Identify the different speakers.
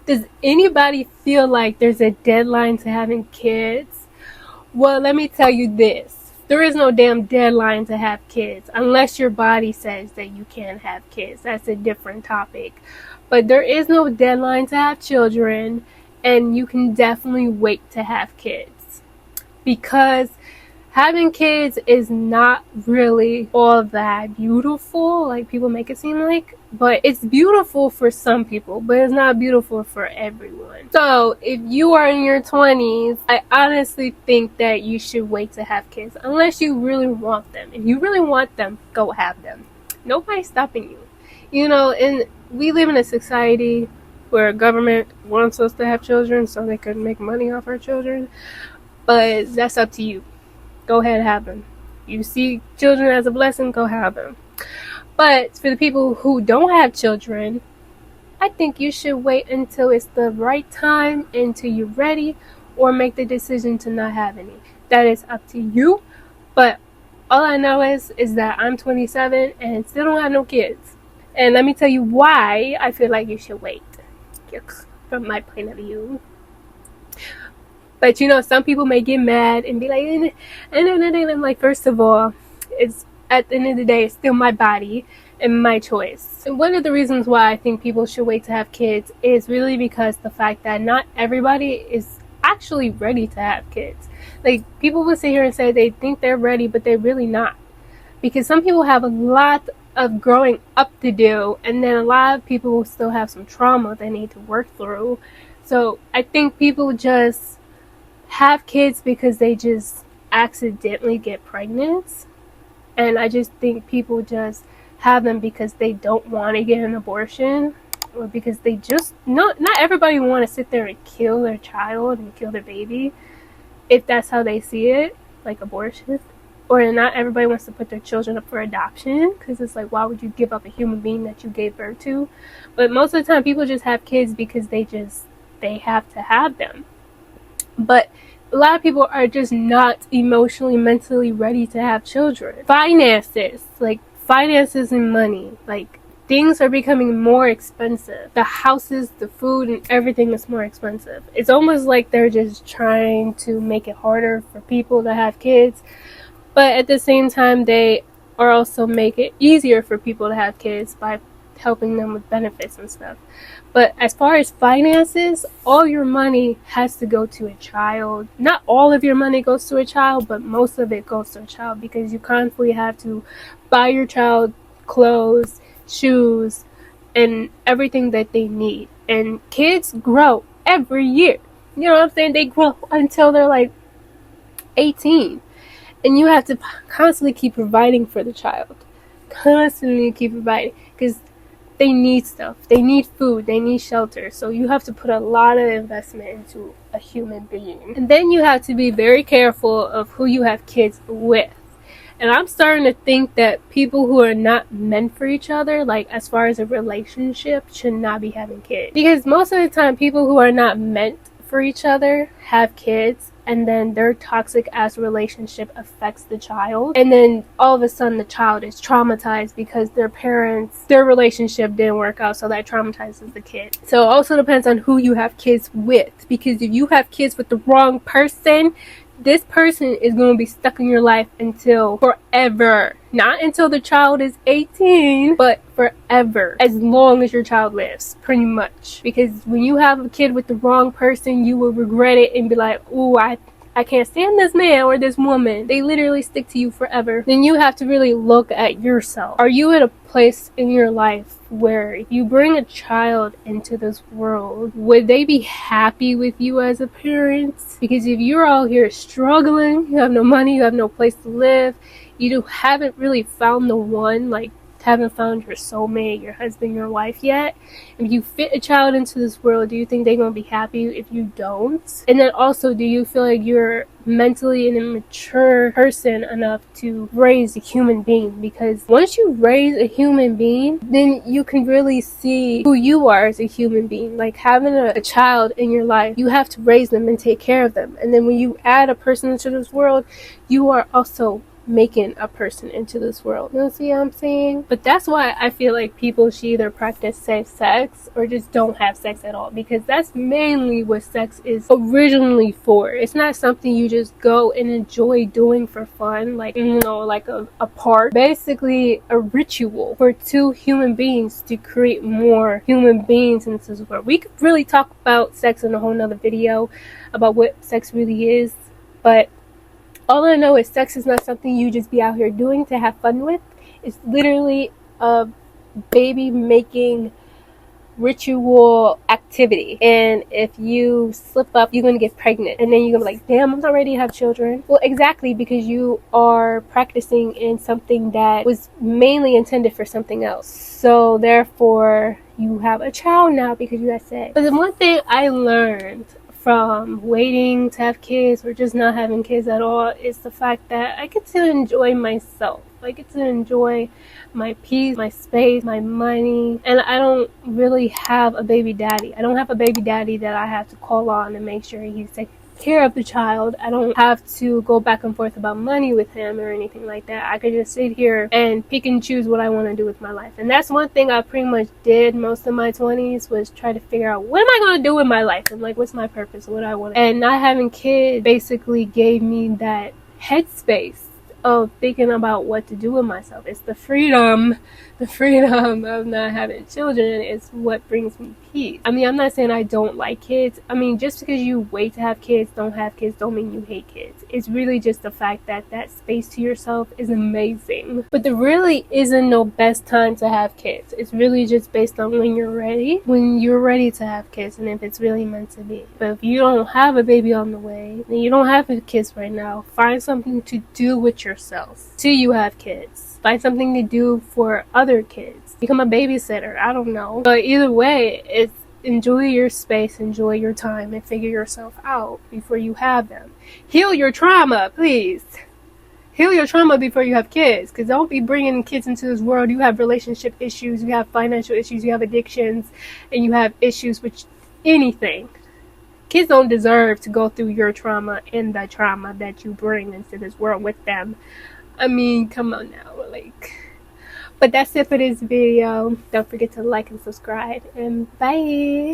Speaker 1: Does anybody feel like there's a deadline to having kids? Well, let me tell you this. There is no damn deadline to have kids unless your body says that you can't have kids. That's a different topic. But there is no deadline to have children, and you can definitely wait to have kids. Because having kids is not really all that beautiful, like people make it seem like. But it's beautiful for some people, but it's not beautiful for everyone. So if you are in your 20s, I honestly think that you should wait to have kids unless you really want them. If you really want them, go have them. Nobody's stopping you. You know, and we live in a society where government wants us to have children so they can make money off our children. But that's up to you. Go ahead and have them. You see children as a blessing, go have them. But for the people who don't have children, I think you should wait until it's the right time, until you're ready, or make the decision to not have any. That is up to you. But all I know is that I'm 27 and still don't have no kids. And let me tell you why I feel like you should wait. From my point of view. But you know, some people may get mad and be like, and I'm like, first of all, it's at the end of the day, it's still my body and my choice. And one of the reasons why I think people should wait to have kids is really because the fact that not everybody is actually ready to have kids. Like, people will sit here and say they think they're ready, but they're really not. Because some people have a lot of growing up to do, and then a lot of people will still have some trauma they need to work through. So I think people just have kids because they just accidentally get pregnant. And I just think people just have them because they don't want to get an abortion, or because they just not everybody want to sit there and kill their child and kill their baby if that's how they see it, like abortion. Or not everybody wants to put their children up for adoption, because it's like, why would you give up a human being that you gave birth to? But most of the time people just have kids because they have to have them. But a lot of people are just not emotionally, mentally ready to have children. Finances and money, like, things are becoming more expensive. The houses, the food, and everything is more expensive. It's almost like they're just trying to make it harder for people to have kids. But at the same time, they are also make it easier for people to have kids by helping them with benefits and stuff. But as far as finances, all your money has to go to a child. Not all of your money goes to a child, but most of it goes to a child, because you constantly have to buy your child clothes, shoes, and everything that they need. And kids grow every year. You know what I'm saying? They grow until they're like 18. And you have to constantly keep providing for the child. Constantly keep providing. Because they need stuff. They need food. They need shelter. So you have to put a lot of investment into a human being. And then you have to be very careful of who you have kids with. And I'm starting to think that people who are not meant for each other, like as far as a relationship, should not be having kids. Because most of the time, people who are not meant for each other have kids, and then their toxic ass relationship affects the child, and then all of a sudden the child is traumatized because their relationship didn't work out, so that traumatizes the kid. So it also depends on who you have kids with, because if you have kids with the wrong person, this person is going to be stuck in your life until forever. Not until the child is 18, but forever. As long as your child lives, pretty much. Because when you have a kid with the wrong person, you will regret it and be like, ooh, I can't stand this man or this woman. They literally stick to you forever. Then you have to really look at yourself. Are you at a place in your life where if you bring a child into this world, would they be happy with you as a parent? Because if you're out here struggling, you have no money, you have no place to live, you haven't really found the one, like haven't found your soulmate, your husband, your wife yet. If you fit a child into this world, do you think they're going to be happy if you don't? And then also, do you feel like you're mentally an immature person enough to raise a human being? Because once you raise a human being, then you can really see who you are as a human being. Like having a child in your life, you have to raise them and take care of them. And then when you add a person into this world, you are also making a person into this world. You know, see what I'm saying? But that's why I feel like people should either practice safe sex or just don't have sex at all, because that's mainly what sex is originally for. It's not something you just go and enjoy doing for fun, like, you know, like a part. Basically a ritual for two human beings to create more human beings in this world. We could really talk about sex in a whole nother video about what sex really is, but all I know is sex is not something you just be out here doing to have fun with. It's literally a baby making ritual activity, and if you slip up, you're gonna get pregnant, and then you're gonna be like, damn, I'm not ready to have children. Well, exactly, because you are practicing in something that was mainly intended for something else. So therefore you have a child now because you had sex. But the one thing I learned from waiting to have kids or just not having kids at all is the fact that I get to enjoy myself. I get to enjoy my peace, my space, my money, and I don't really have a baby daddy. I don't have a baby daddy that I have to call on and make sure he's taking care of the child. I don't have to go back and forth about money with him or anything like that. I could just sit here and pick and choose what I want to do with my life. And that's one thing I pretty much did most of my 20s, was try to figure out, what am I going to do with my life, and like, what's my purpose, what I want to do. And not having kids basically gave me that headspace of thinking about what to do with myself. It's the freedom of not having children is what brings me peace. I mean, I'm not saying I don't like kids. I mean, just because you wait to have kids, don't mean you hate kids. It's really just the fact that that space to yourself is amazing. But there really isn't no best time to have kids. It's really just based on when you're ready to have kids, and if it's really meant to be. But if you don't have a baby on the way, and you don't have kids right now, find something to do with yourself till you have kids. Find something to do for other kids. Become a babysitter. I don't know. But either way, it's enjoy your space, enjoy your time, and figure yourself out before you have them. Heal your trauma, please. Heal your trauma before you have kids, because don't be bringing kids into this world. You have relationship issues, you have financial issues, you have addictions, and you have issues with anything. Kids don't deserve to go through your trauma and the trauma that you bring into this world with them. I mean, come on now, like. But that's it for this video. Don't forget to like and subscribe, and bye.